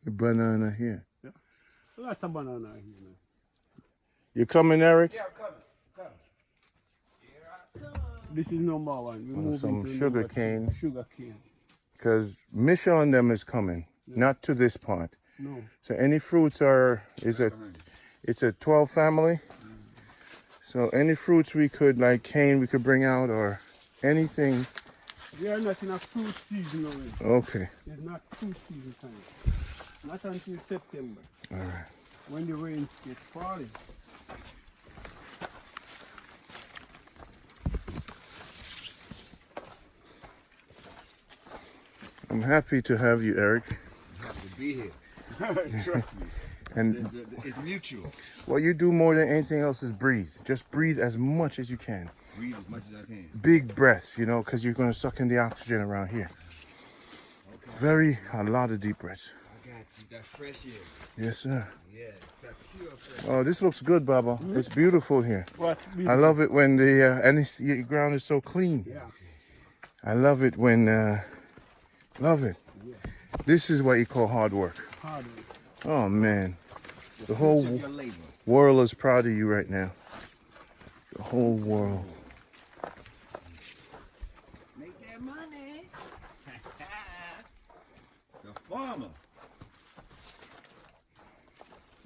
The banana here. Yeah. Lots of banana here, man. You coming, Eric? Yeah, I'm coming. Here I come. This is number one. We move Some into sugar number two. cane. Sugar cane. Because Misha and them is coming, not to this part. No. So any fruits it's a 12 family. So any fruits we could, like cane, we could bring out or anything. We are not in a fruit season now. Okay. It's not fruit season time. Not until September. All right. When the rains get falling. I'm happy to have you, Eric. Happy to be here. Trust me. And It's mutual. what you do more than anything else is breathe. Just breathe as much as you can. Breathe as much as I can. Big breaths, you know, because you're going to suck in the oxygen around here. Okay. A lot of deep breaths. I got you. That fresh air. Yes, sir. Yes, that pure fresh Oh, this looks good, Baba. It's beautiful here. What's I love it when the ground is so clean. Yeah. I love it when, love it. Yeah. This is what you call hard work. Hard work. Oh, man. The fruits whole of your labor. world is proud of you right now. The whole world. Make that money. The farmer.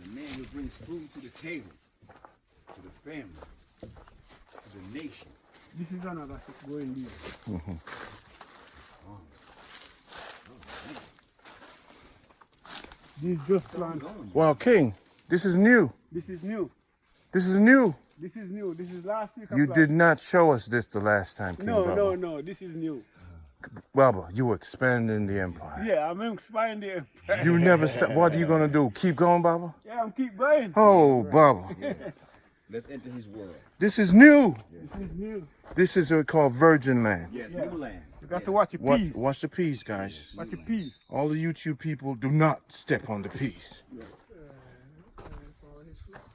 The man who brings food to the table. To the family. To the nation. This is another going deal. This just plant. Wow, King, this is new. This is new. This is new. This is new. This is last week. You did not show us this the last time, King No, Baba. no. This is new. Baba, you were expanding the empire. Yeah, I'm expanding. You never stop. What are you going to do? Keep going, Baba? Yeah, I'm keep going. Oh, Baba. Yes. Let's enter his world. This is new. This is new. This is what we call virgin land. Yes, Yeah. new land. You got to watch your peas. Watch the peas, guys. Watch your peas. All the YouTube people, do not step on the peas.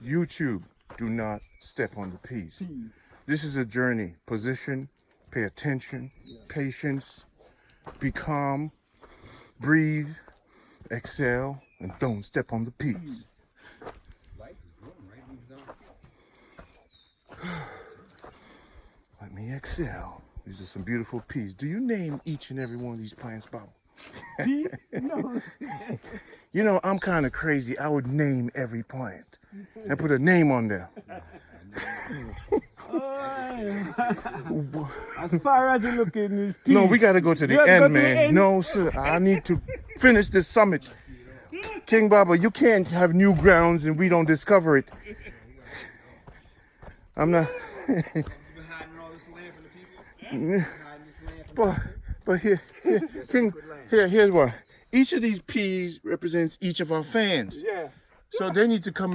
YouTube, do not step on the peas. Peas. This is a journey. Position, pay attention, patience, be calm, breathe, exhale, and don't step on the peas. Life is growing, right? These don't- Let me exhale. These are some beautiful peas. Do you name each and every one of these plants, Bob? Peas? No. You know, I'm kind of crazy. I would name every plant and put a name on there. As far as you look in his peas. No, we got to go to the You have to end, go to the man. end? No, sir. I need to finish this summit. King Baba, you can't have new grounds and we don't discover it. I'm not. We're hiding all this land from the people. Hiding this land from But here, King, here's what. Each of these peas represents each of our fans. Yeah. So they need to come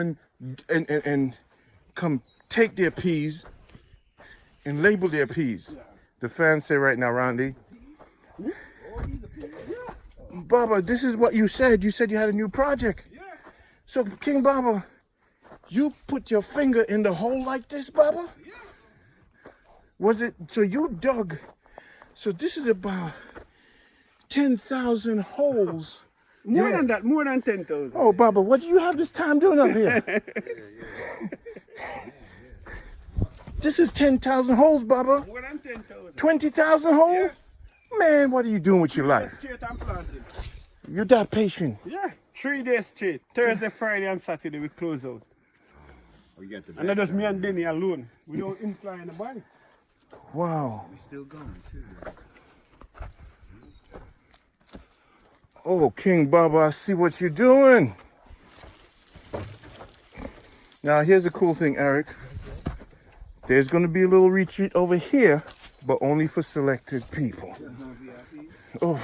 and come take their peas and label their peas. The fans say right now, Rondie. Baba, this is what you said. You said you had a new project. Yeah. So King Baba, you put your finger in the hole like this, Baba? Yeah. Was it, so you dug, so this is about 10,000 holes. More Yeah. than that, more than 10,000. Oh, Baba, what do you have this time doing up here? This is 10,000 holes, Baba. More than 10,000. 20,000 holes? Yeah. Man, what are you doing with your Days life? straight and planting. You're that patient. Yeah. 3 days straight. Thursday, Friday, and Saturday we close out. Oh, you got the And that just me and Denny alone. We don't imply anybody. Wow. We still going too. Oh, King Baba, I see what you're doing. Now, here's the cool thing, Eric. There's going to be a little retreat over here, but only for selected people. Oh,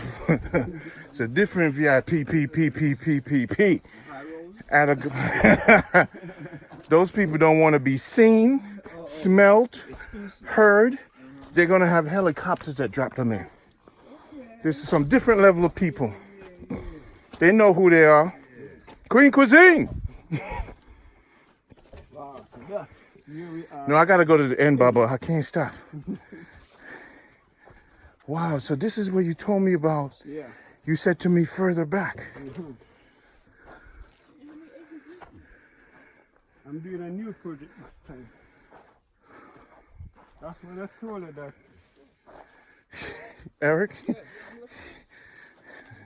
it's a different VIP, P. Those people don't want to be seen, smelt, heard. They're going to have helicopters that drop them in. There's some different level of people. They know who they are. Queen Cuisine. Wow, so that's here we are. No, I got to go to the end, Baba. I can't stop. Wow, so this is what you told me about. Yeah. You said to me further back. I'm doing a new project this time. That's when I told her that Eric,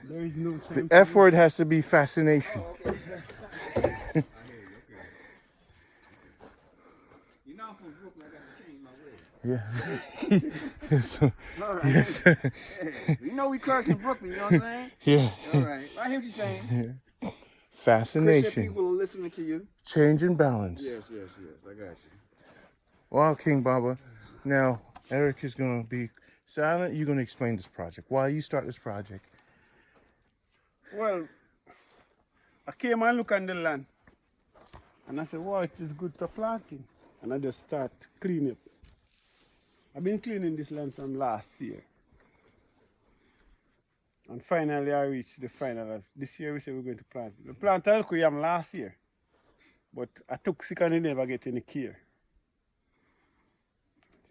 there is no the time. F word has to be fascination. I hear you, okay. You know I'm from Brooklyn, I gotta change my ways. Yeah. Yes, All right. yes. Hey, you know we curse in Brooklyn, you know what I'm saying? Yeah. All right. I hear what you're saying. Christian Fascination. people are listening to you. Change and balance. Yes. I got you. Wow, King Baba. Now, Eric is going to be silent. You're going to explain this project. Why you start this project? Well, I came and look on the land. And I said, wow, it is good to planting. And I just start cleaning up. I've been cleaning this land from last year. And finally I reached the final. This year we said we're going to plant. We planted alcohol yam last year. But I took sick and I never get any care.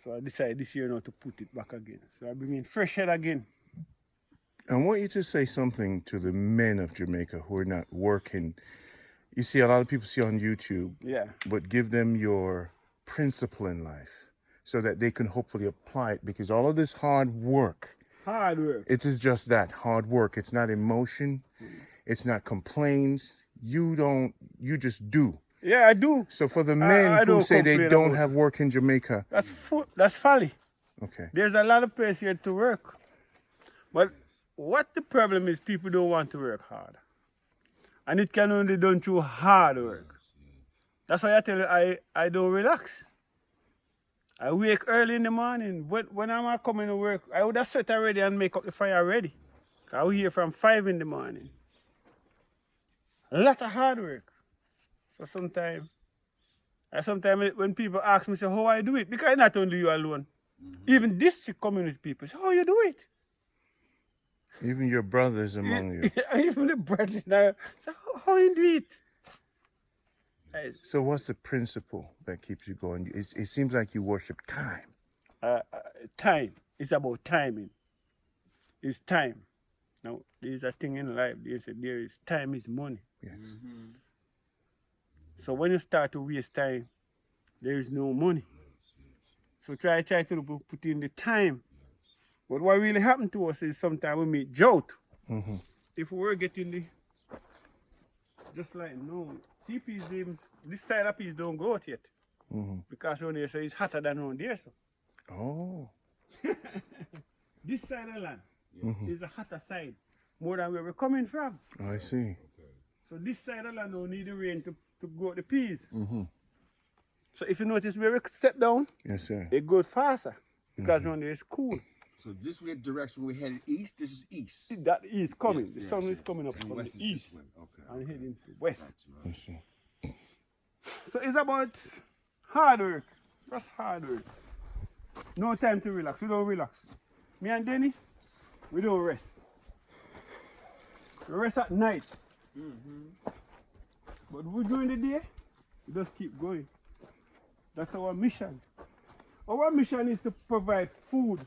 So I decided this year not to put it back again. So I bring in fresh head again. I want you to say something to the men of Jamaica who are not working. You see, a lot of people see on YouTube, Yeah. but give them your principle in life so that they can hopefully apply it, because all of this hard work, Hard work. it is just that, hard work. It's not emotion. It's not complaints. You just do. Yeah, I do. So for the I men who don't say they complain don't about have work in Jamaica, That's folly. okay. There's a lot of place here to work. But what the problem is, people don't want to work hard. And it can only be done through hard work. That's why I tell you, I don't relax. I wake early in the morning. When I'm coming to work, I would have sweat already and make up the fire ready. I will here from 5 in the morning. A lot of hard work. So sometimes when people ask me, say, how I do it, because not only you alone. Even district community people say, how you do it? Even your brothers among you. Even the brethren now say, how you do it? So what's the principle that keeps you going? It seems like you worship time. Time. It's about timing. It's time. Now, there's a thing in life. There is time is money. Yes. So when you start to waste time, there is no money. So try to put in the time. But what really happened to us is sometimes we meet drought. If we were getting the, just like no, see peas, this side of peas don't grow out yet. Because around there, so it's hotter than around there. So. Oh. This side of the land is a hotter side, more than where we're coming from. I see. So this side of the land don't need the rain to grow the peas. So if you notice where we step down, Yes, sir. it goes faster because around there is cool. So this way direction we're headed east, this is east. That is coming. Yeah, The sun yeah, is coming up and from the west is east this way. Okay. and heading to west. I see. So it's about hard work. Just hard work. No time to relax. We don't relax. Me and Denny, we don't rest. We rest at night. But we during the day, we just keep going. That's our mission. Our mission is to provide food.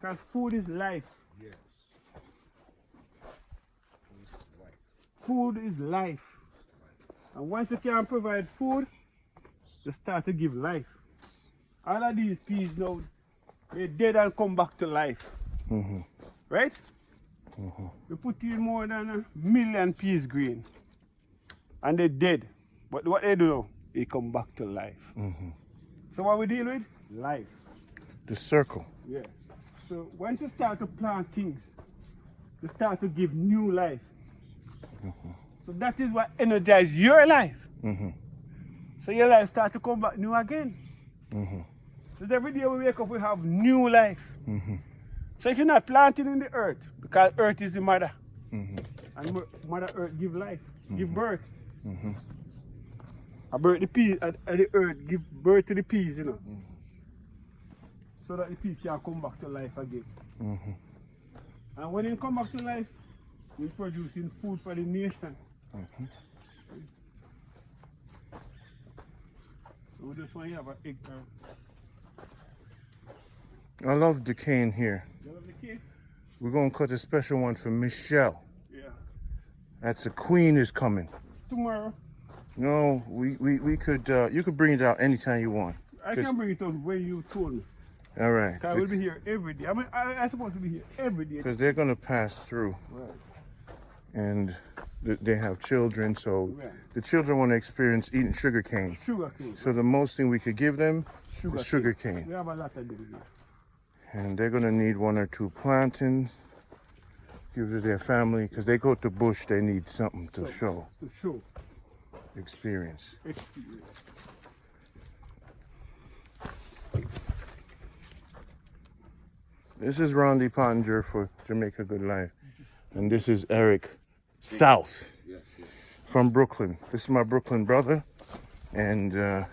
Because food is life. Yes. Food is life. And once you can provide food, you start to give life. All of these peas now, they're dead and come back to life. Right? We put in more than 1 million peas green. And they're dead. But what they do now, they come back to life. So what we deal with? Life. The circle. Yeah. So once you start to plant things, you start to give new life. So that is what energizes your life. So your life start to come back new again. So every day we wake up, we have new life. So if you're not planting in the earth, because earth is the mother, and Mother Earth give life, give birth. I birth the peas at the earth, give birth to the peas, you know. So that the peas can come back to life again. And when they come back to life, we're producing food for the nation. So we just want to have an egg. I love the cane here. You love the cake? We're going to cut a special one for Michelle. Yeah. That's the queen is coming. Tomorrow. No, we could, you could bring it out anytime you want. I can bring it out when you told me. All right. 'Cause I will be here every day. I mean, I'm supposed to be here every day. Because they're going to pass through. Right. And they have children, so Right. the children want to experience eating sugar cane. Sugar cane. So the most thing we could give them Sugar is sugar cane. We have a lot of them here. And they're going to need 1 or 2 plantains. Give to their family, because they go to bush, they need something to show, To show experience. experience. This is Rondie Pottinger for Jamaica Good Life. And this is Eric South Yes, yes. from Brooklyn. This is my Brooklyn brother. And he Can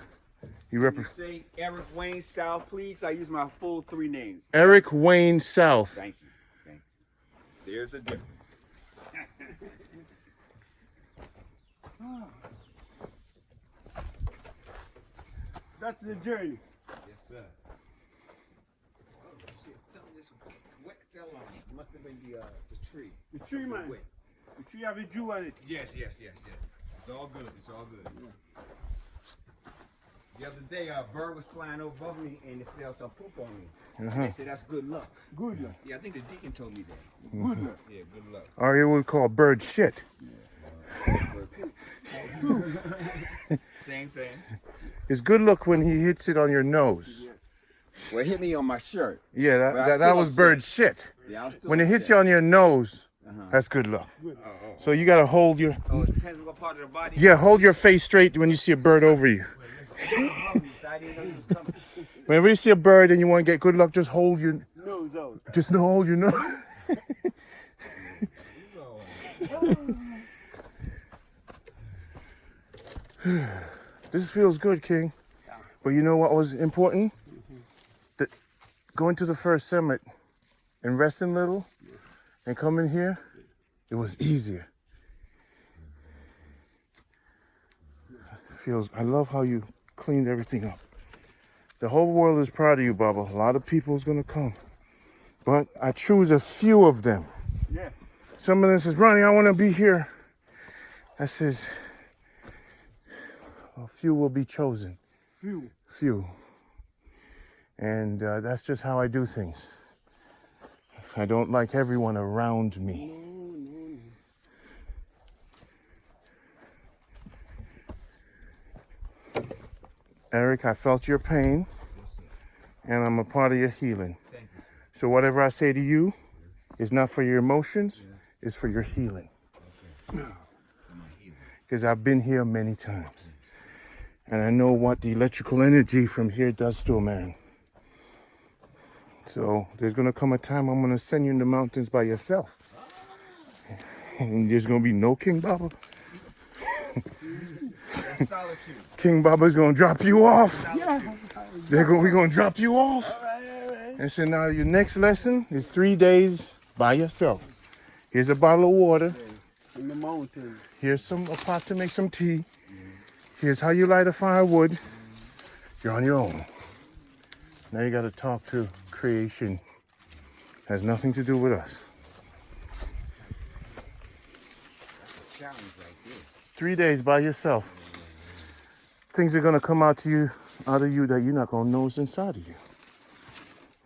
you represents say Eric Wayne South, please? I use my full 3 names. Eric Wayne South. Thank you. Thank you. There's a difference. That's the journey. Yes, sir. Oh, shit. Something just wet fell on me. Must have been the tree. The tree, man. Wet. The tree have a dew on it. Yes, yes, yes, yes. It's all good. It's all good. The other day, a bird was flying above me and it fell some poop on me. Uh-huh. They said that's good luck. Good luck. Yeah, I think the deacon told me that. Good luck. Yeah, good luck. Or you would call bird shit. Same thing. It's good luck when he hits it on your nose. Well, it hit me on my shirt. Yeah, But I that still was upset. bird shit. Yeah, I was still When it hits you upset. on your nose, Uh-huh. that's good luck. Oh. So you gotta hold your, Oh, it depends on what part of the body. yeah, hold your face straight when you see a bird over you. So I didn't know he was coming. Whenever you see a bird and you want to get good luck, just hold your, Nose out. just hold your nose. This feels good, King. But you know what was important? That going to the first summit and resting little and coming here, it was easier. Feels. I love how you cleaned everything up. The whole world is proud of you, Baba. A lot of people is gonna come, but I choose a few of them. Yes. Some of them says, Ronnie, I want to be here. I says, a few will be chosen. Few. Few. And that's just how I do things. I don't like everyone around me. Eric, I felt your pain, and I'm a part of your healing. Thank you. So whatever I say to you is not for your emotions, it's for your healing. Because I've been here many times. And I know what the electrical energy from here does to a man. So there's going to come a time I'm going to send you in the mountains by yourself. And there's going to be no King Baba. That's solitude. King Baba's going to drop you off. Yeah. We're going to drop you off. All right. And so now your next lesson is 3 days by yourself. Here's a bottle of water. In the mountains. Here's a pot to make some tea. Here's how you light a firewood. You're on your own. Now you got to talk to creation. Has nothing to do with us. Challenge right there. 3 days by yourself. Things are going to come out of you that you're not going to know is inside of you.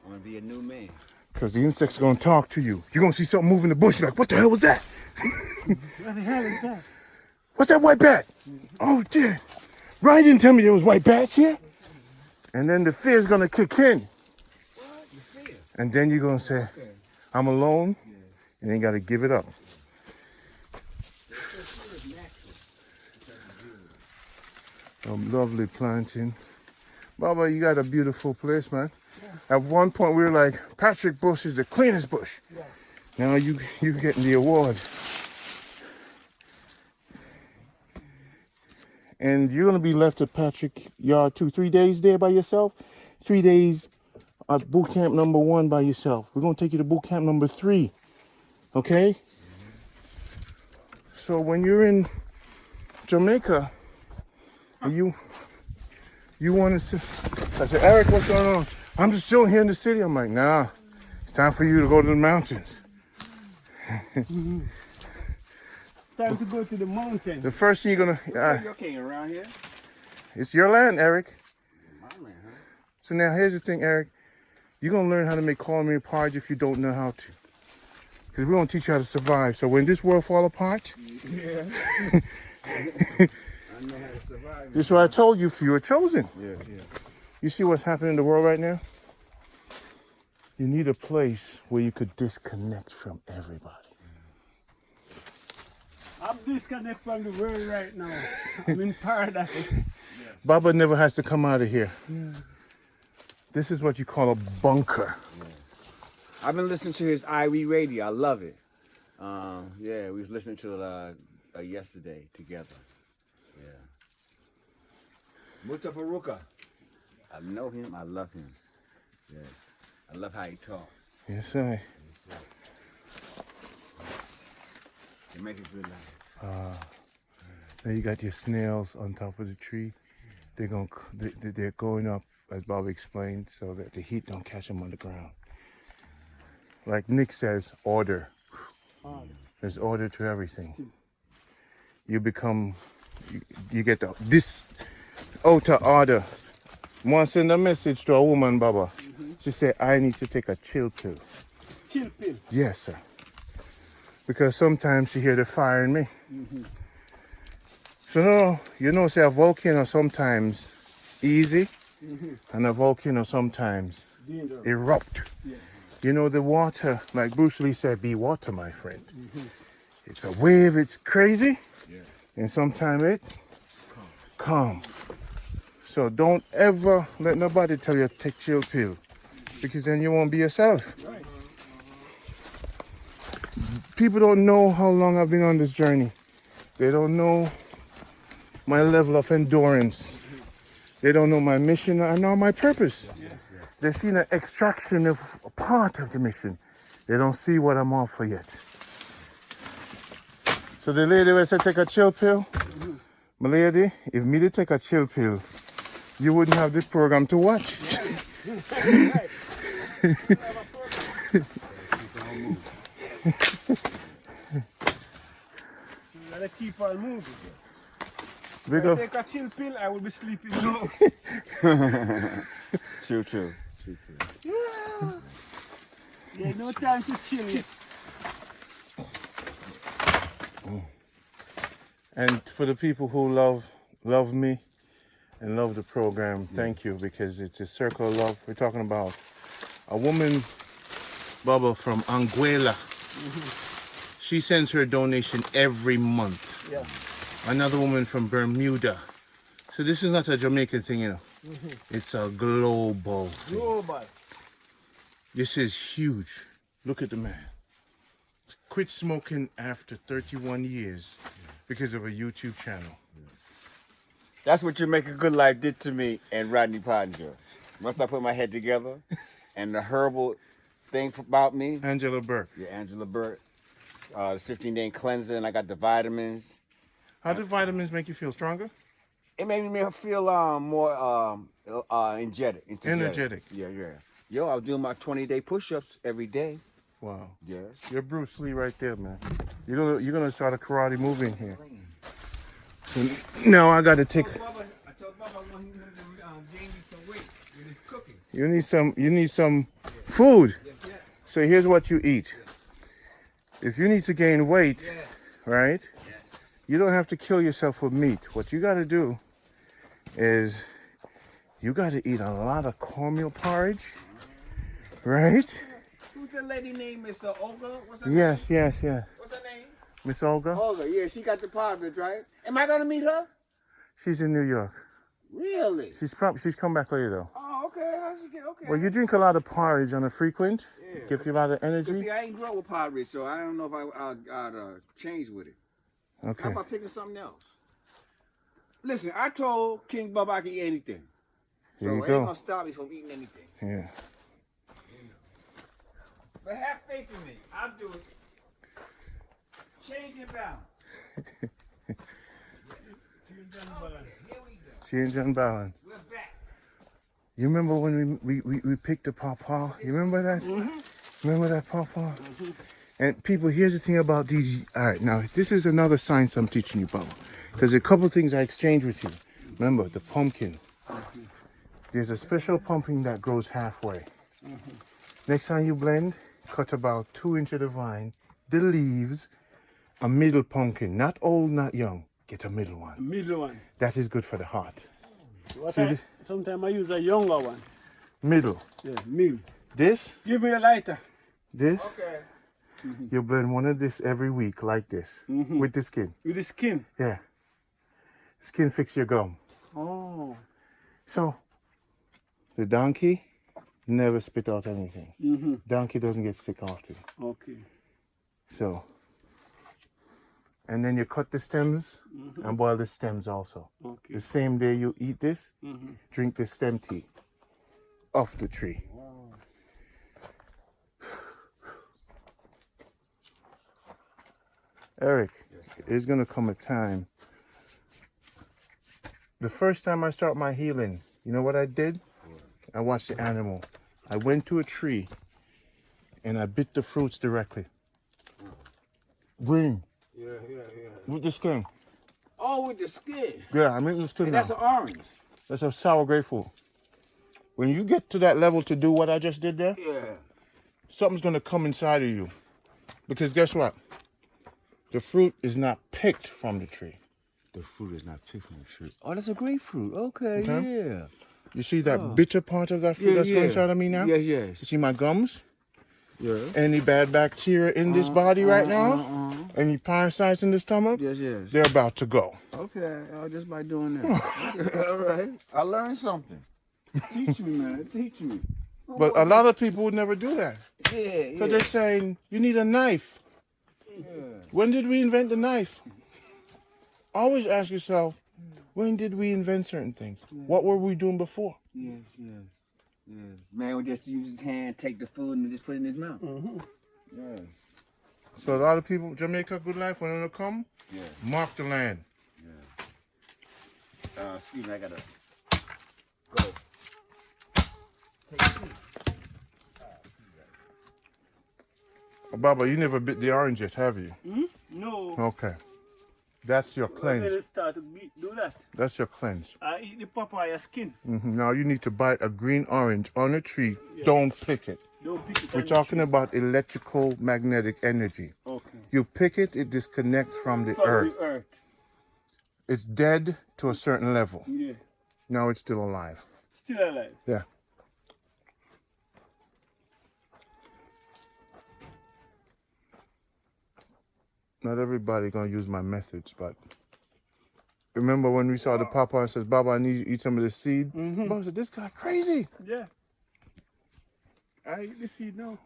I'm gonna be a new man. Because the insects are going to talk to you. You're going to see something move in the bush. You're like, what the hell was that? What the hell is that? What's that white bat? Oh, dear. Ryan didn't tell me there was white bats here. And then the fear's going to kick in. What? The fear. And then you're going to say, Okay. I'm alone. And then you got to give it up. A lovely planting. Baba, you got a beautiful place, man. At one point, we were like, Patrick Bush is the cleanest bush. Now you getting the award. And you're going to be left at Patrick Yard 2. 3 days there by yourself. 3 days at boot camp number 1 by yourself. We're going to take you to boot camp number 3. Okay? So when you're in Jamaica, you want to... I said, Eric, what's going on? I'm just chilling here in the city. I'm like, nah, it's time for you to go to the mountains. time to go to the mountain. The first thing you're gonna, You're king around here. it's your land, Eric. My land, huh? So now here's the thing, Eric. You're gonna learn how to make cornmeal porridge if you don't know how to. Because we're gonna teach you how to survive. So when this world fall apart, Yeah. I know how to survive. this is what I told you, you were chosen. Yeah. You see what's happening in the world right now? You need a place where you could disconnect from everybody. I'm disconnected from the world right now. I'm in paradise. Baba never has to come out of here. Yeah. This is what you call a bunker. I've been listening to his IE radio. I love it. Yeah, we was listening to it yesterday together. Yeah. Mutabaruka. I know him. I love him. Yes. I love how he talks. Yes, sir. Jamaica good life. Now you got your snails on top of the tree. They're going up, as Bobby explained, so that the heat don't catch them on the ground. Like Nick says, order. There's order to everything. You become, you get this outer order. Want to send a message to a woman, Baba. She said, I need to take a chill pill. Chill pill. Yes, sir. Because sometimes she hear the fire in me. So no, you know, say a volcano sometimes easy, and a volcano sometimes erupt. Yes. You know, the water, like Bruce Lee said, be water, my friend. It's a wave, it's crazy, and sometimes it calm. So don't ever let nobody tell you to take chill pill, because then you won't be yourself. Right. People don't know how long I've been on this journey. They don't know my level of endurance. They don't know my mission and know my purpose. They see the extraction of a part of the mission. They don't see what I'm on for yet. So the lady will say, take a chill pill. My lady, if me to take a chill pill, you wouldn't have this program to watch. You gotta keep on moving. Big If I up. take a chill pill, I will be sleeping now. True. Yeah, no time to chill yet. And for the people who love me and love the program, thank you, because it's a circle of love. We're talking about a woman, Baba, from Anguilla. She sends her donation every month. Yeah. Another woman from Bermuda. So this is not a Jamaican thing, you know. It's a global thing. Global. This is huge. Look at the man. Quit smoking after 31 years because of a YouTube channel. That's what Jamaica Good Life did to me and Rodney Pottinger. Once I put my head together and the herbal thing about me. Angela Burke. Yeah, Angela Burke. The 15-day cleanser, and I got the vitamins. How do vitamins make you feel stronger? It made me feel more energetic. Yeah. Yo, I was doing my 20-day push-ups every day. Wow. Yes. You're Bruce Lee right there, man. You're gonna start a karate move in here. So now I gotta take. I told Baba I want him to gain me some weight with his cooking. You need some food. Yes. So here's what you eat. If you need to gain weight, Yes. right? Yes. You don't have to kill yourself with meat. What you gotta do is you gotta eat a lot of cornmeal porridge, right? Who's the lady named Miss Olga? What's her name? Yes. What's her name? Miss Olga, Olga, yeah, she got the porridge, right? Am I gonna meet her? she's in New York. Really? She's come back later though. Oh, okay. How's she get? Okay. Well, you drink a lot of porridge on a frequent, Yeah. give you a lot of But energy. see, I ain't grow with porridge, so I don't know if I'd change with it. How Okay. about picking something else? Listen, I told King Bubba I could eat anything. So Here you it ain't go. gonna stop me from eating anything. Yeah. But have faith in me. I'll do it. Change your balance. Here we go. Change and balance. We're back. You remember when we picked the pawpaw? You remember that? Remember that pawpaw? And people, here's the thing about these. All right, now this is another science I'm teaching you, Baba. There's a couple things I exchanged with you. Remember, the pumpkin. There's a special pumpkin that grows halfway. Next time you blend, cut about 2 inches of the vine, the leaves, a middle pumpkin. Not old, not young. Get a middle one. Middle one. That is good for the heart. Sometimes I use a younger one. Middle. Yeah, middle. This, Give me a lighter. this, Okay. you blend one of this every week like this with the skin. With the skin. Yeah. Skin fix your gum. Oh. So, the donkey never spit out anything. Mm-hmm. Donkey doesn't get sick often. Okay. So, and then you cut the stems and boil the stems also. Okay. The same day you eat this, drink the stem tea off the tree. Eric, there's gonna come a time. The first time I start my healing, you know what I did? I watched the animal. I went to a tree and I bit the fruits directly. Green, Yeah. with the skin. Oh, with the skin. Yeah, I'm eating the skin now. That's an orange. That's a sour grapefruit. When you get to that level to do what I just did there, Yeah. something's gonna come inside of you. Because guess what? The fruit is not picked from the tree. The fruit is not picked from the tree. Oh, that's a grapefruit. Okay, Okay. yeah. You see that bitter part of that fruit that's going inside of me now? Yeah, yes. You see my gums? Yeah. Any bad bacteria in this body right now? Any parasites in the stomach? Yes, yes. They're about to go. Okay, just by doing that. Okay, all right. I learned something. Teach me, man. Teach me. But a lot of people would never do that. Yeah, Because they're saying, you need a knife. yeah. When did we invent the knife? Always ask yourself, when did we invent certain things? What were we doing before? Yes. Man would just use his hand, take the food, and just put it in his mouth. Yes. So a lot of people, Jamaica Good Life, when they come, Yeah. mark the land. Excuse me, I gotta go. Take a seat. Baba, you never bit the orange yet, have you? No. Okay. That's your When cleanse. they start to do that, That's your cleanse. I eat the papaya skin. Now you need to bite a green orange on a tree. Don't pick it. Don't pick it. We're on the talking tree. about electrical magnetic energy. Okay. You pick it, it disconnects from the From earth. the earth. It's dead to a certain level. Yeah. Now it's still alive. Still alive. Yeah. Not everybody gonna use my methods, but remember when we saw the papa and says, Baba, I need you to eat some of this seed? Baba said, this guy crazy. Yeah. I eat the seed now.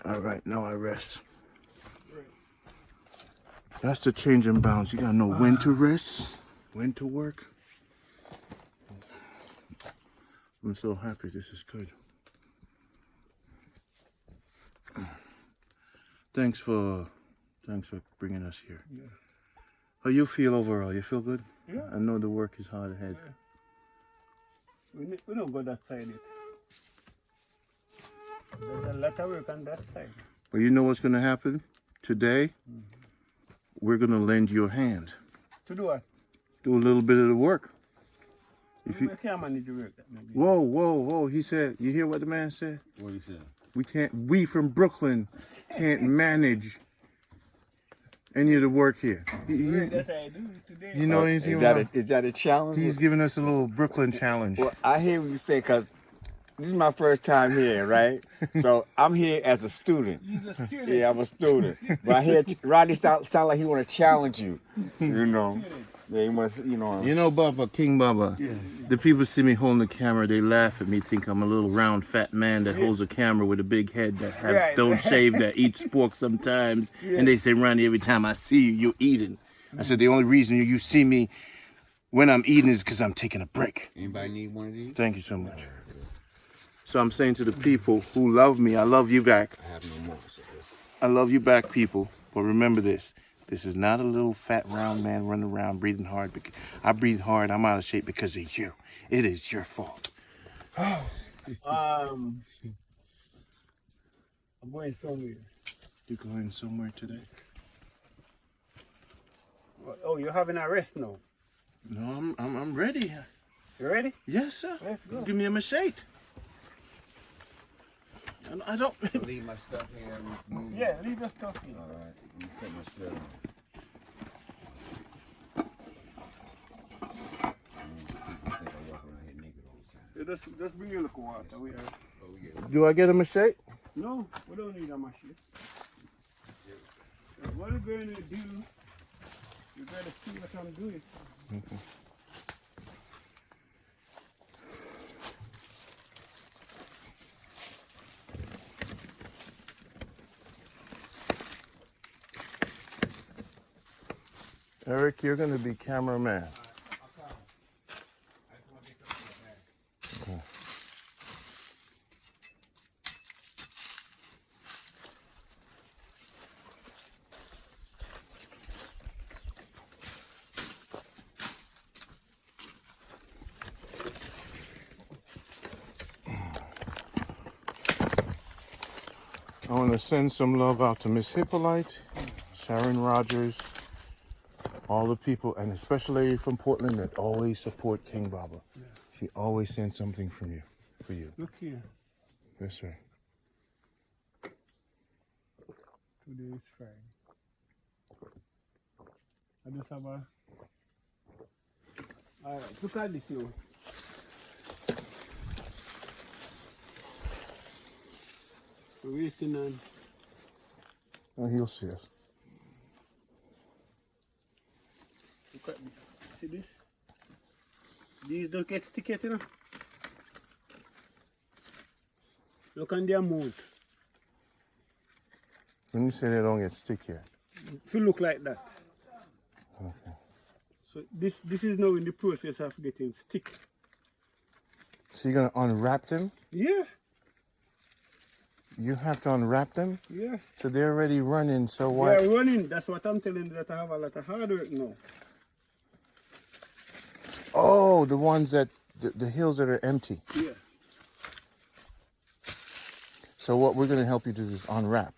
All right, now I rest. That's the change in bounds. You gotta know when to rest, when to work. I'm so happy. This is good. Thanks for bringing us here. Yeah. How you feel overall? You feel good? Yeah. I know the work is hard ahead. We don't go that side yet. There's a lot of work on that side. But you know what's gonna happen? Today, we're gonna lend you a hand. To do what? Do a little bit of the work. We can't manage the work. That maybe. Whoa. He said, you hear what the man said? What you said? We from Brooklyn can't manage any of the work here. Work that I do today. You know anything about Is that a challenge? He's giving us a little Brooklyn challenge. Well, I hear what you say because this is my first time here, right? So I'm here as a student. He's a student. Yeah, I'm a student. But I hear Rodney sound like he want to challenge you. You know. Yeah, he must, you know. You know, Baba, King Baba, the people see me holding the camera, they laugh at me, think I'm a little round fat man that holds a camera with a big head that don't shave, that eats pork sometimes. And they say, Ronnie, every time I see you, you're eating. I said, the only reason you see me when I'm eating is because I'm taking a break. Anybody need one of these? Thank you so much. So I'm saying to the people who love me, I love you back. I have no more. So I love you back, people. But remember this. This is not a little fat round man running around breathing hard. I breathe hard. I'm out of shape because of you. It is your fault. I'm going somewhere. You going somewhere today? Oh, you're having a rest now? No, I'm ready. You ready? Yes, sir. Let's go. Give me a machete. I don't. Leave my stuff here. Yeah, leave your stuff here. All right. Let me put my stuff on. Just bring your little water. Do I get a machete? No, we don't need a machine. What we're going to do, you gotta see what I'm doing. Eric, you're going to be cameraman. I want to send some love out to Miss Hippolyte, Sharon Rogers, all the people, and a special lady from Portland that always support King Baba. Yeah. She always sends something from you, for you. Look here. Yes, sir. Today is Friday. I just have a... Alright, look at this, yo. We're waiting on... Oh, he'll see us. Look at this. See this? These don't get sticky, you know? Look on their mouth. When you say they don't get sticky, If you look like that. okay. So this is now in the process of getting stick. So you're gonna unwrap them? Yeah, You have to unwrap them? yeah. So they're already running, so why? They are running. That's what I'm telling you, that I have a lot of hard work now. Oh, the ones that, the hills that are empty. Yeah. So what we're gonna help you do is unwrap.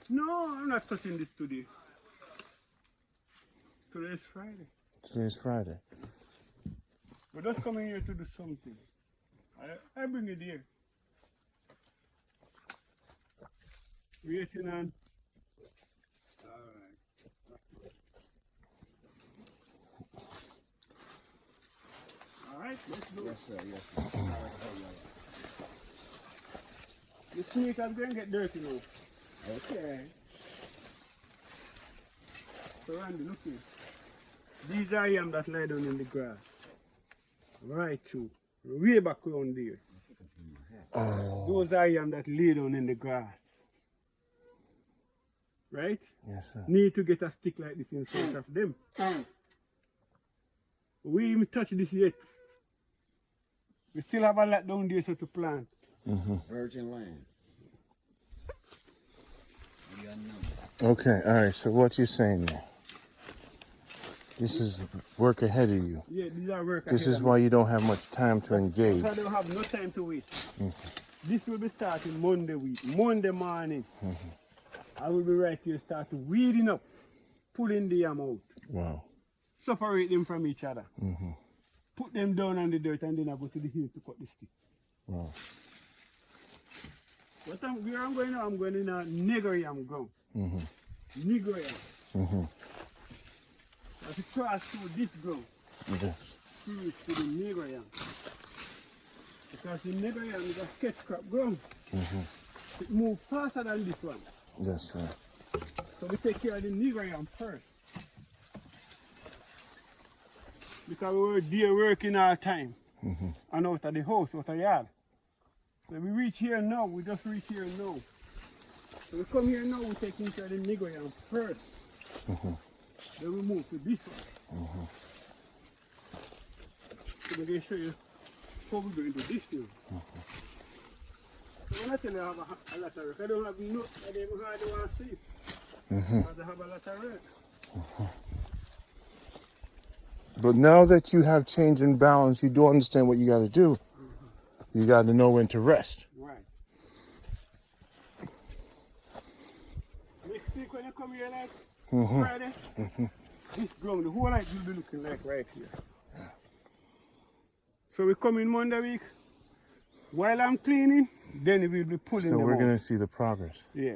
No, I'm not touching this today. Today is Friday. Today is Friday. We're just coming here to do something. I bring it here. Waiting on. Alright. Alright, let's go. Yes, sir. Yes, sir. The snake is going to get dirty now. Okay. So Randy, look here. These are yams that lie down in the grass. Right too. Way back around there. Oh. Those are yams that lay down in the grass. Right? Yes, sir. Need to get a stick like this in front of them. We even touch this yet. We still have a lot down there so to plant. Virgin land. Okay, all right. So what you saying there? This is work ahead of you. Yeah, these are work This ahead is of why you don't have much time to engage. I don't have no time to wait. This will be starting Monday week, Monday morning. I will be right here starting weeding up, pulling the yam out, Wow. separate them from each other, put them down on the dirt, and then I go to the hill to cut the stick. Wow. Where I'm going now, I'm going in a nigger yam ground. Nigger yam. I have to cross through this ground, Yes. through to the nigger yam. Because the nigger yam is a sketch crop ground. It moves faster than this one. Yes, sir. So we take care of the nigger yam first. Because we were there working our time. And out of the house, out of the yard. So we reach here now, we just reach here now. So we come here now, we're taking care of the nigger yam first. Then we move to this one. So I'm going to show you how we go into this now. So when I tell you I have a lot of work, I don't have no, I don't even hardly want to sleep. Because I have a lot of work. But now that you have change and balance, you do understand what you got to do. You got to know when to rest. Right. come here like Friday, this ground, the whole life will be looking like right here. So we come in Monday week. While I'm cleaning, then we'll be pulling So them we're out. gonna see the progress. Yeah.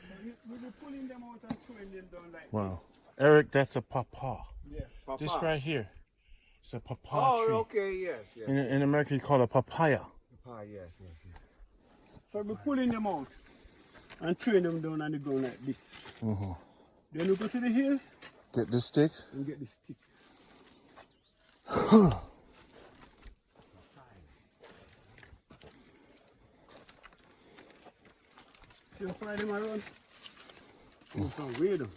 So we'll be pulling them out and throwing them down like Wow. Eric, that's a pawpaw. this. Yeah. This right here. It's a pawpaw Oh, tree. okay, yes. In America, you call it papaya. Yes. So we're pulling them out and throwing them down on the ground like this. Mm-hmm. Then we go to the hills Get the sticks. and get the stick. See how far them around? Oh, some weirdo.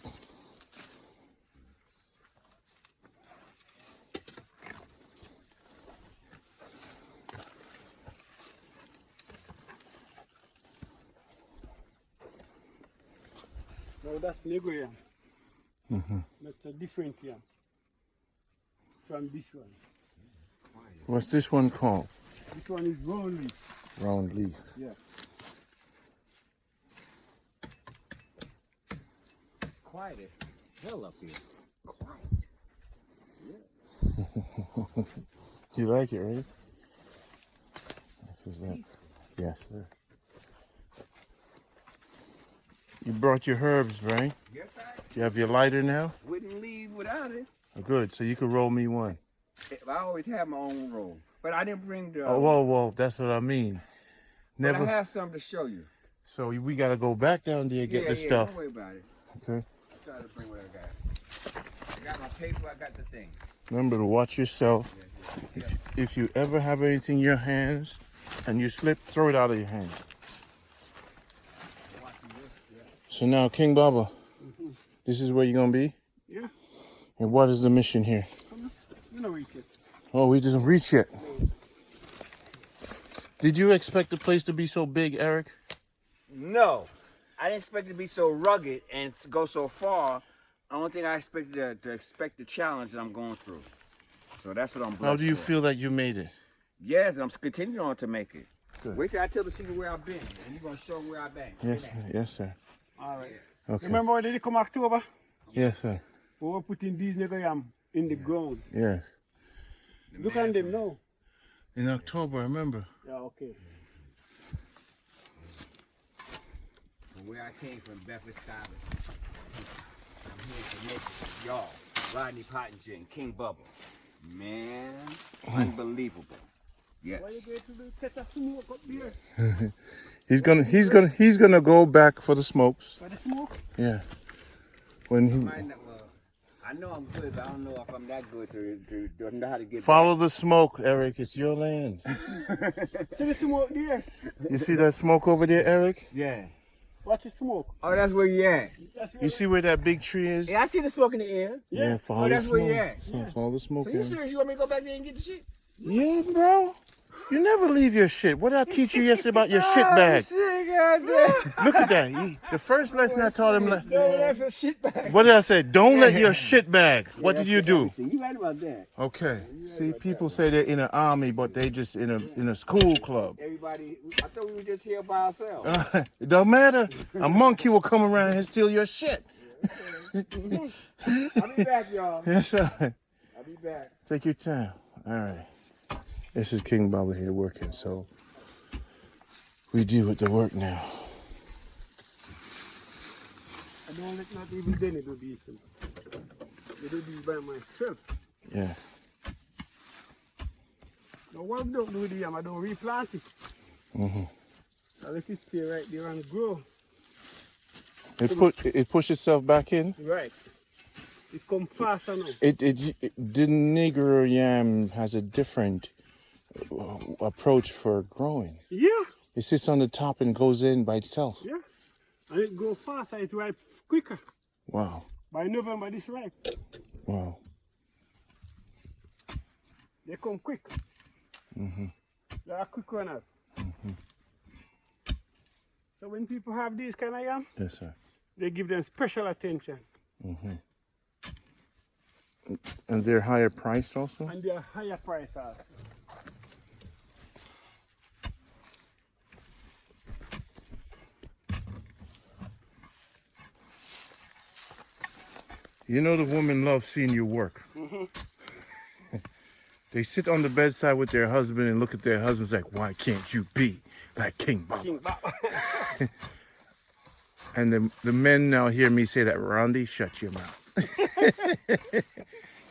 No, that's Negro yam. That's a different yam from this one. What's this one called? This one is round leaf. Round leaf. Yeah. It's quiet as hell up here. Quiet. You like it, right? This is that. Yes, sir. You brought your herbs, right? Yes, I You have your lighter now? wouldn't leave without it. Oh, good. So you could roll me one. I always have my own roll, but I didn't bring the. Oh, whoa. That's what I mean. But I Never. have something to show you. So we gotta go back down there and get the stuff. Don't worry about it. Okay. Try to bring what I got. I got my paper. I got the thing. Remember to watch yourself. If you ever have anything in your hands and you slip, throw it out of your hands. So now, King Baba, this is where you're gonna be. Yeah. And what is the mission here? You know we can. Oh, we didn't reach yet. Did you expect the place to be so big, Eric? No, I didn't expect it to be so rugged and to go so far. I don't think I expected to expect the challenge that I'm going through. So that's what I'm blessed How do you for. feel that you made it? Yes, I'm continuing on to make it. Good. Wait till I tell the people where I've been, and you're gonna show them where I've been. Yes, yes, sir. All right. Okay. Remember when they come October? Yes, sir. We were putting these nigga yam in the ground. Yes. Look at them now. In October, remember? Yeah, okay. From where I came from, Beverly Stuyvesant. I'm here to make y'all, Rodney Pottinger and King Bubba. Man, unbelievable. Yes. Why you going to do catch a smoke up there? He's gonna go back for the smokes. For the smoke? Yeah. When he I know I'm good, but I don't know if I'm that good to know how to get follow the smoke, Eric. It's your land. See the smoke there? You see that smoke over there, Eric? Yeah. Watch the smoke. Oh, that's where you at. That's You see where that big tree is? Yeah, I see the smoke in the air. Yeah, follow Oh, the that's where smoke. you at. Follow the smoke. So you man. serious? You want me to go back there and get the shit? Yeah, bro. You never leave your shit. What did I teach you yesterday about your shit bag? Shit, goddamn. Look at that. The first lesson I taught him. No, that's a shit bag. What did I say? Don't let your shit bag. What did you do? You right about that. Okay. See, people say they're in an army, but they just in a school club. Everybody, I thought we were just here by ourselves. It don't matter. A monkey will come around and steal your shit. I'll be back, y'all. Yes, sir. I'll be back. Take your time. All right. This is King Baba here working, so we deal with the work now. I don't let not even Denny do these things. I do these by myself. Yeah. Now what I don't do with the yam, I don't replant it. I let it stay right there and grow. It push itself back in. Right. It come faster now. The Negro yam has a different approach for growing. Yeah, It sits on the top and goes in by itself. yeah. And it go faster, it ripe quicker. Wow. By November this ripe. Wow. They come quick. They are quick runners. So when people have these kind of yam, Yes, sir. they give them special attention. And they're higher priced also? And they are higher price also. You know the women love seeing you work. They sit on the bedside with their husband and look at their husbands like, why can't you be like King Bob? King Bob. And the men now hear me say that, Rondie, shut your mouth.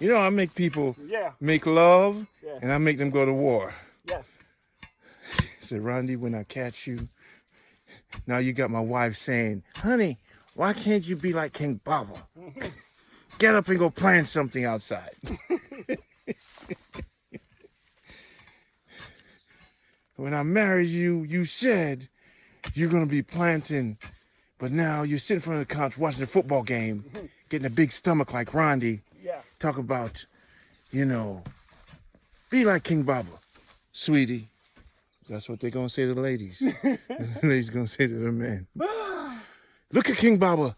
You know, I make people make love, and I make them go to war. Yeah. I said, Rondie, when I catch you, now you got my wife saying, honey, why can't you be like King Baba? Get up and go plant something outside. When I married you, you said you're going to be planting, but now you're sitting in front of the couch watching a football game, getting a big stomach like Rondie. Yeah. Talk about, you know, be like King Baba, sweetie. That's what they're going to say to the ladies. The ladies going to say to the men. Look at King Baba,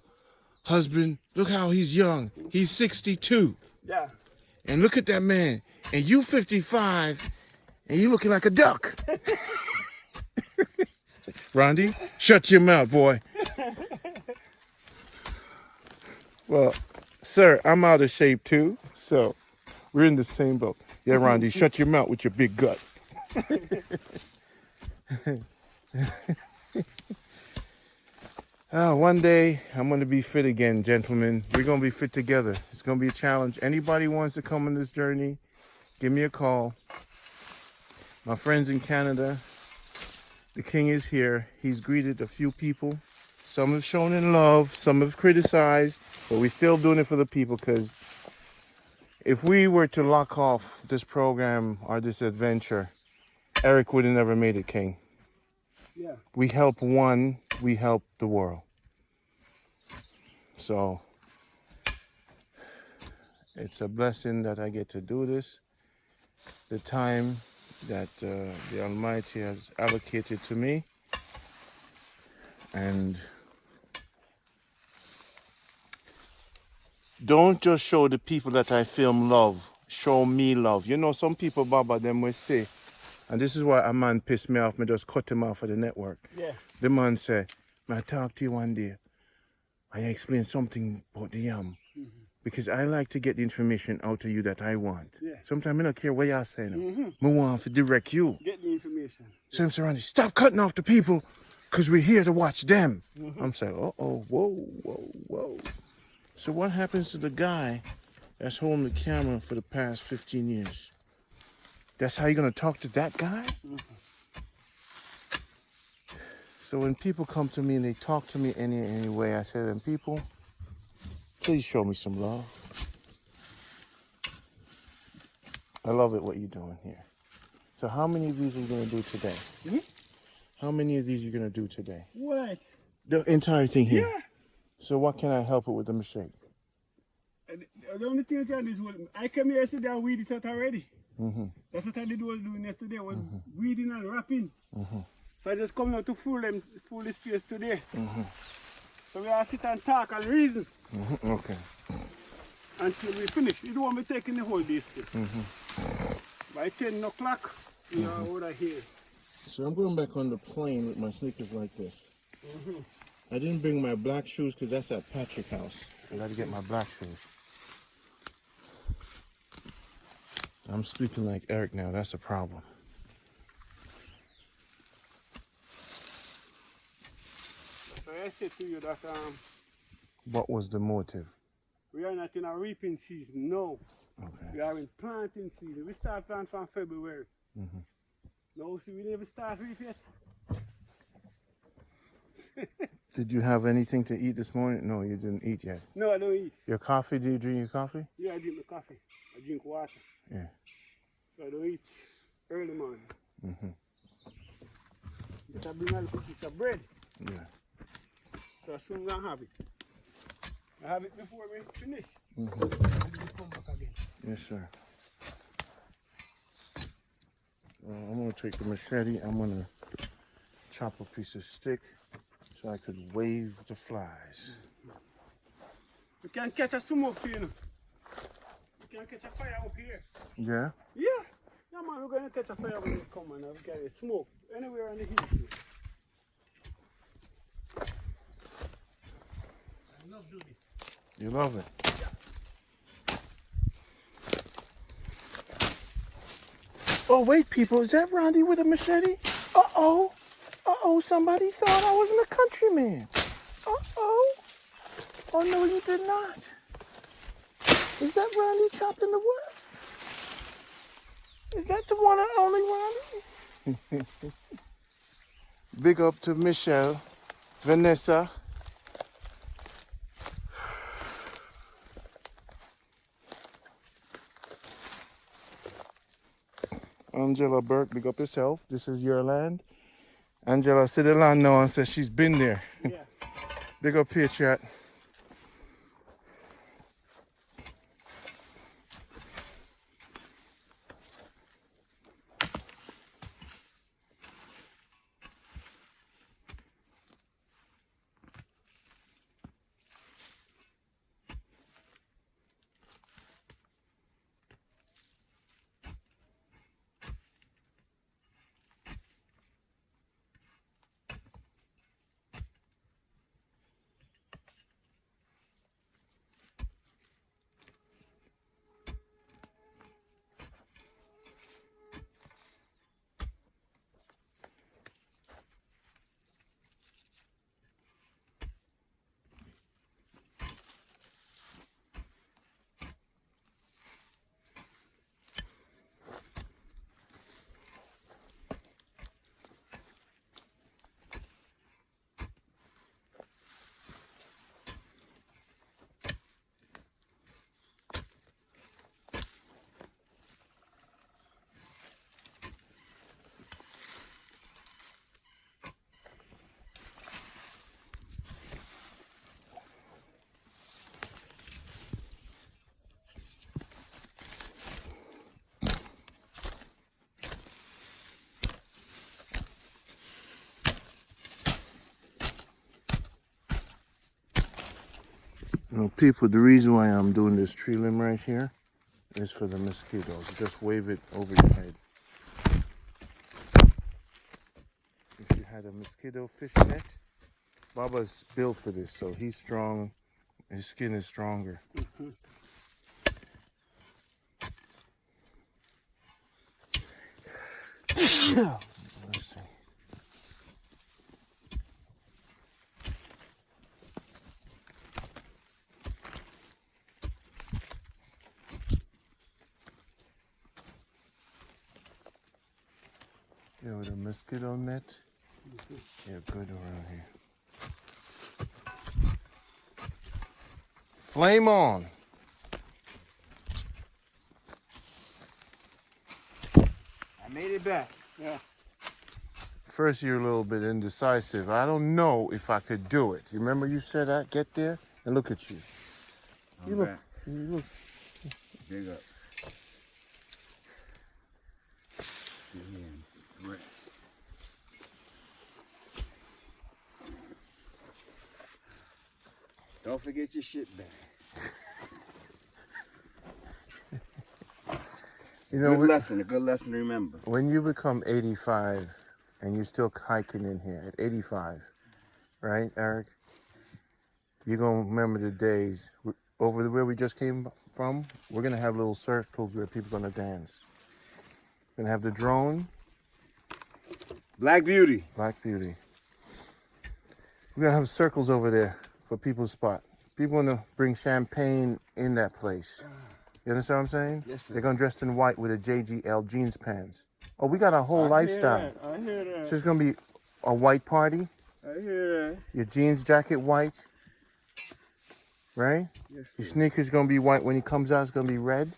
husband. Look how he's young. He's 62. Yeah. And look at that man. And you 55, and you looking like a duck. Rondie, shut your mouth, boy. Well, sir, I'm out of shape too, so we're in the same boat. Yeah, Rondie, shut your mouth with your big gut. One day, I'm going to be fit again, gentlemen. We're going to be fit together. It's going to be a challenge. Anybody wants to come on this journey, give me a call. My friends in Canada, the king is here. He's greeted a few people. Some have shown in love, some have criticized, but we're still doing it for the people, because if we were to lock off this program or this adventure, Eric would have never made it king. Yeah. We help one, we help the world. So it's a blessing that I get to do this. The time that the Almighty has allocated to me. And don't just show the people that I film love, show me love. You know, some people, Baba, them will say, and this is why a man pissed me off, me just cut him off of the network. Yeah. The man say, may I talk to you one day? I explain something about the yam. Because I like to get the information out of you that I want. Yeah. Sometimes I don't care what y'all say. No. I want to direct you. Get the information. So I'm saying, stop cutting off the people, because we're here to watch them. I'm saying, uh-oh, whoa. So what happens to the guy that's holding the camera for the past 15 years? That's how you're going to talk to that guy? So when people come to me and they talk to me any way, I say to them, people, please show me some love. I love it what you're doing here. So how many of these are you going to do today? How many of these are you going to do today? What? The entire thing here? Yeah. So what can I help it with the mistake? The only thing I can do is, I came here yesterday and weed it out already. That's what I was doing yesterday, was weeding and wrapping. So I just come out to fool the space today. So we all sit and talk and reason. Okay. Until we finish. You don't want me taking the whole day still. By 10 o'clock, we are over here. So I'm going back on the plane with my sneakers like this. I didn't bring my black shoes because that's at Patrick's house. I got to get my black shoes. I'm speaking like Eric now. That's a problem. So I said to you that What was the motive? we are not in a reaping season, no. Okay. We are in planting season. We start planting from February. No, see, we never start reap yet. Did you have anything to eat this morning? No, you didn't eat yet. No, I don't eat. Your coffee? Do you drink your coffee? Yeah, I drink my coffee. I drink water. Yeah. So I don't eat early morning. But I bring a little piece of bread. Yeah. So soon I have it. I have it before we finish. And then we come back again. Yes, sir. I'm going to take the machete. I'm going to chop a piece of stick so I could wave the flies. We can catch a smoke, you know. We can catch a fire up here. Yeah? Yeah. Yeah, man, we're going to catch a fire when we come and we can smoke anywhere on the hill here. I love doing this. You love it? Yeah. Oh, wait, people. Is that Rondie with a machete? Uh-oh. Uh-oh, somebody thought I wasn't a countryman. Uh-oh. Oh, no, you did not. Is that Rondie chopping the wood? Is that the one and only Rondie? Big up to Michelle, Vanessa. Angela Burke, big up yourself. This is your land. Angela said the land now and says she's been there. Yeah. Big up Patriot. You know, people, the reason why I'm doing this tree limb right here is for the mosquitoes. Just wave it over your head. If you had a mosquito fish net, Baba's built for this, so he's strong. His skin is stronger. Let's see. Yeah, with a mosquito net. Yeah, good around here. Flame on. I made it back. Yeah. First, you're a little bit indecisive. I don't know if I could do it. You remember you said that? Get there and look at you. I'm back. You look. Big up. See him. Rest. Don't forget your shit bag. You know, A good lesson to remember. when you become 85 and you're still hiking in here at 85, right, Eric? You're going to remember the days over where we just came from. We're going to have little circles where people are going to dance. We're going to have the drone. Black Beauty. Black Beauty. We're going to have circles over there for people's spot. People want to bring champagne in that place. You understand what I'm saying? Yes, sir. They're going to dress in white with a JGL jeans pants. Oh, we got a whole lifestyle. I hear that. So it's going to be a white party. I hear that. Your jeans jacket white. Right? Yes, Your sneakers going to be white. When he comes out, it's going to be red.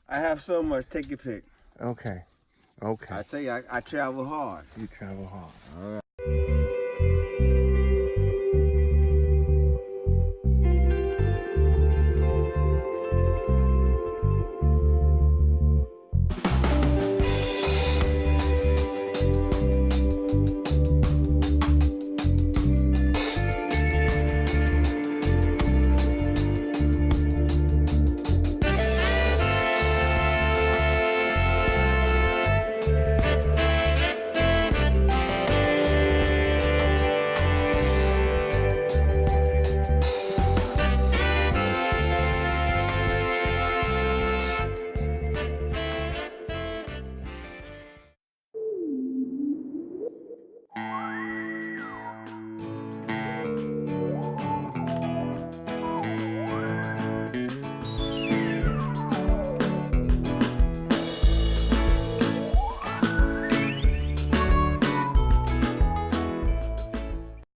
I have so much. Take your pick. Okay. Okay. I tell you, I travel hard. You travel hard. All right.